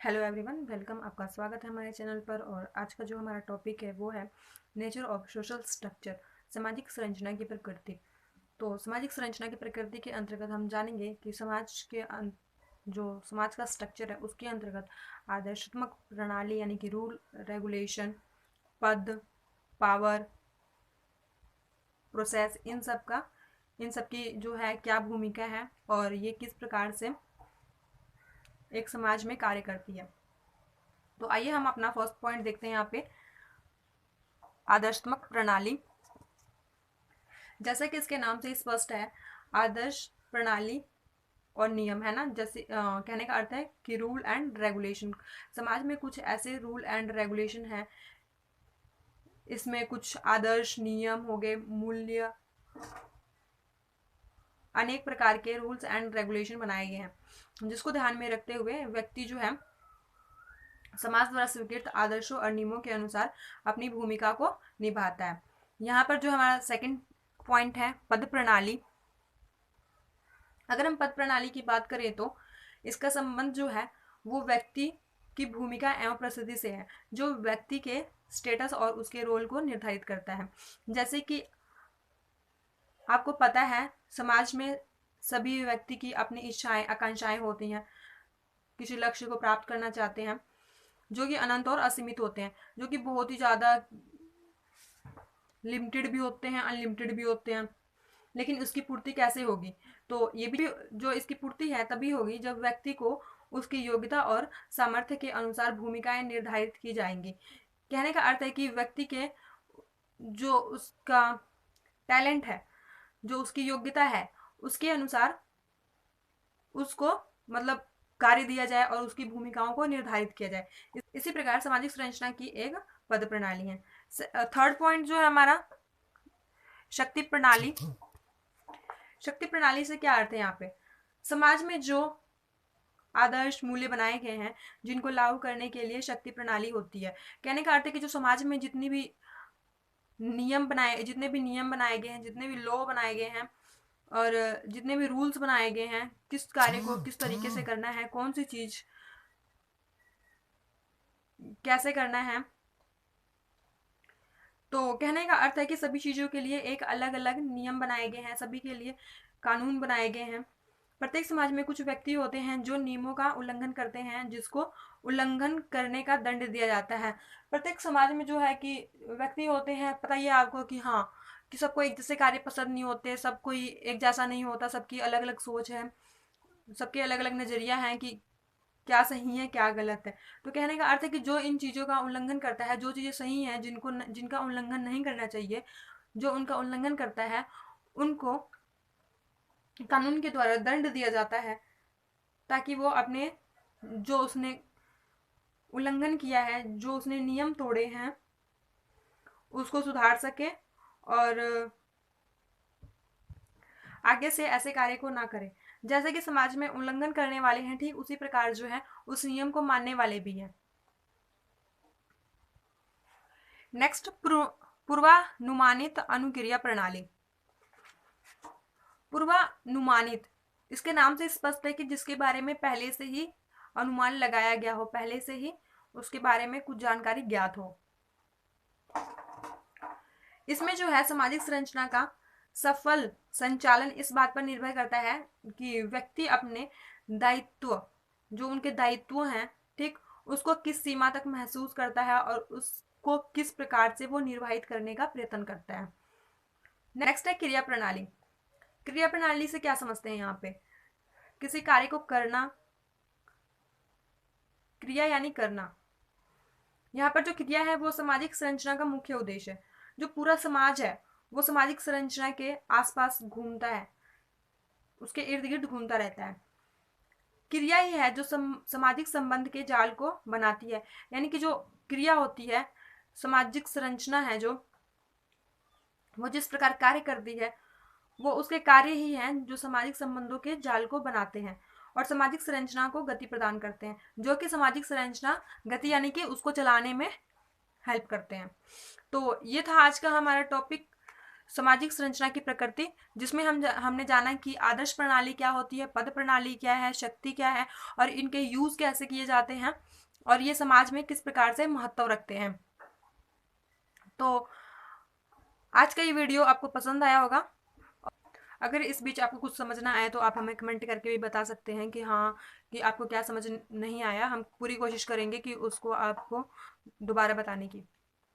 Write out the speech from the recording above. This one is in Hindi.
Hello everyone, welcome. आपका स्वागत है हमारे चैनल पर। और आज का जो हमारा टॉपिक है वो है नेचर ऑफ सोशल स्ट्रक्चर, सामाजिक संरचना की प्रकृति। तो सामाजिक संरचना की प्रकृति के अंतर्गत हम जानेंगे कि जो समाज का स्ट्रक्चर है उसके अंतर्गत आदर्शात्मक प्रणाली यानी कि रूल रेगुलेशन, पद, पावर, प्रोसेस, इन सब की जो है क्या भूमिका है और ये किस प्रकार से एक समाज में कार्य करती है। तो आइए हम अपना फर्स्ट पॉइंट देखते हैं यहाँ पे, आदर्शात्मक प्रणाली। जैसा कि इसके नाम से स्पष्ट है, आदर्श प्रणाली और नियम है ना। जैसे कहने का अर्थ है कि रूल एंड रेगुलेशन। समाज में कुछ ऐसे रूल एंड रेगुलेशन है, इसमें कुछ आदर्श नियम हो गए, मूल्य, अनेक प्रकार के रूल्स एंड रेगुलेशन बनाए गए हैं जिसको ध्यान में रखते हुए व्यक्ति जो है समाज द्वारा स्वीकृत आदर्शों और नियमों के अनुसार अपनी भूमिका को निभाता है। यहाँ पर जो हमारा सेकंड पॉइंट है, पद प्रणाली। अगर हम पद प्रणाली की बात करें तो इसका संबंध जो है वो व्यक्ति की भूमिका एवं प्रसिद्धि से है, जो व्यक्ति के स्टेटस और उसके रोल को निर्धारित करता है। जैसे कि आपको पता है, समाज में सभी व्यक्ति की अपनी इच्छाएं, आकांक्षाएं होती हैं, किसी लक्ष्य को प्राप्त करना चाहते हैं, जो कि अनंत और असीमित होते हैं, जो कि बहुत ही ज़्यादा लिमिटेड भी होते हैं, अनलिमिटेड भी होते हैं। लेकिन उसकी पूर्ति कैसे होगी? तो ये भी जो इसकी पूर्ति है तभी होगी जब व्यक्ति को उसकी योग्यता और सामर्थ्य के अनुसार भूमिकाएं निर्धारित की जाएंगी। कहने का अर्थ है कि व्यक्ति के जो उसका टैलेंट है, जो उसकी योग्यता है, उसके अनुसार उसको मतलब कार्य दिया जाए और उसकी भूमिकाओं को निर्धारित किया जाए। इसी प्रकार सामाजिक संरचना की एक पद प्रणाली है। थर्ड पॉइंट जो है हमारा, शक्ति प्रणाली। शक्ति प्रणाली से क्या अर्थ है? यहाँ पे समाज में जो आदर्श मूल्य बनाए गए हैं जिनको लागू करने के लिए शक्ति प्रणाली होती है। कहने का अर्थ है कि जो समाज में जितने भी नियम बनाए गए हैं, जितने भी लॉ बनाए गए हैं और जितने भी रूल्स बनाए गए हैं, किस कार्य को किस तरीके से करना है, कौन सी चीज कैसे करना है, तो कहने का अर्थ है कि सभी चीजों के लिए एक अलग अलग नियम बनाए गए हैं, सभी के लिए कानून बनाए गए हैं। प्रत्येक समाज में कुछ व्यक्ति होते हैं जो नियमों का उल्लंघन करते हैं, जिसको उल्लंघन करने का दंड दिया जाता है। प्रत्येक समाज में जो है कि व्यक्ति होते हैं, पता ही है आपको कि हाँ, कि सबको एक जैसे कार्य पसंद नहीं होते, सब कोई एक जैसा नहीं होता, सबकी अलग अलग सोच है, सबके अलग अलग नजरिया है कि क्या सही है क्या गलत है। तो कहने का अर्थ है कि जो इन चीज़ों का उल्लंघन करता है, जो चीज़ें सही हैं जिनका उल्लंघन नहीं करना चाहिए, जो उनका उल्लंघन करता है, उनको कानून के द्वारा दंड दिया जाता है, ताकि वो अपने जो उसने उल्लंघन किया है, जो उसने नियम तोड़े हैं, उसको सुधार सके और आगे से ऐसे कार्य को ना करे। जैसे कि समाज में उल्लंघन करने वाले हैं, ठीक उसी प्रकार जो है उस नियम को मानने वाले भी हैं। नेक्स्ट, पूर्वानुमानित अनुक्रिया प्रणाली। पूर्वानुमानित, इसके नाम से स्पष्ट है कि जिसके बारे में पहले से ही अनुमान लगाया गया हो, पहले से ही उसके बारे में कुछ जानकारी ज्ञात हो। इसमें जो है सामाजिक संरचना का सफल संचालन इस बात पर निर्भर करता है कि व्यक्ति अपने दायित्व, जो उनके दायित्व हैं, ठीक, उसको किस सीमा तक महसूस करता है और उसको किस प्रकार से वो निर्वाहित करने का प्रयत्न करता है। नेक्स्ट है क्रिया प्रणाली। क्रिया प्रणाली से क्या समझते हैं? यहाँ पे किसी कार्य को करना, क्रिया यानी करना। यहाँ पर जो क्रिया है वो सामाजिक संरचना का मुख्य उद्देश्य है। जो पूरा समाज है वो सामाजिक संरचना के आसपास घूमता है, उसके इर्द गिर्द घूमता रहता है। क्रिया ही है जो सामाजिक संबंध के जाल को बनाती है। यानी कि जो क्रिया होती है, सामाजिक संरचना है, जो वो जिस प्रकार कार्य करती है, वो उसके कार्य ही हैं जो सामाजिक संबंधों के जाल को बनाते हैं और सामाजिक संरचना को गति प्रदान करते हैं, जो कि सामाजिक संरचना गति यानी कि उसको चलाने में हेल्प करते हैं। तो ये था आज का हमारा टॉपिक। सामाजिक संरचना की प्रकृति, जिसमें हमने जाना कि आदर्श प्रणाली क्या होती है, पद प्रणाली क्या है, शक्ति क्या है और इनके यूज कैसे किए जाते हैं और ये समाज में किस प्रकार से महत्व रखते हैं। तो आज का ये वीडियो आपको पसंद आया होगा। अगर इस बीच आपको कुछ समझ ना आए तो आप हमें कमेंट करके भी बता सकते हैं कि हाँ, कि आपको क्या समझ नहीं आया। हम पूरी कोशिश करेंगे कि उसको आपको दोबारा बताने की।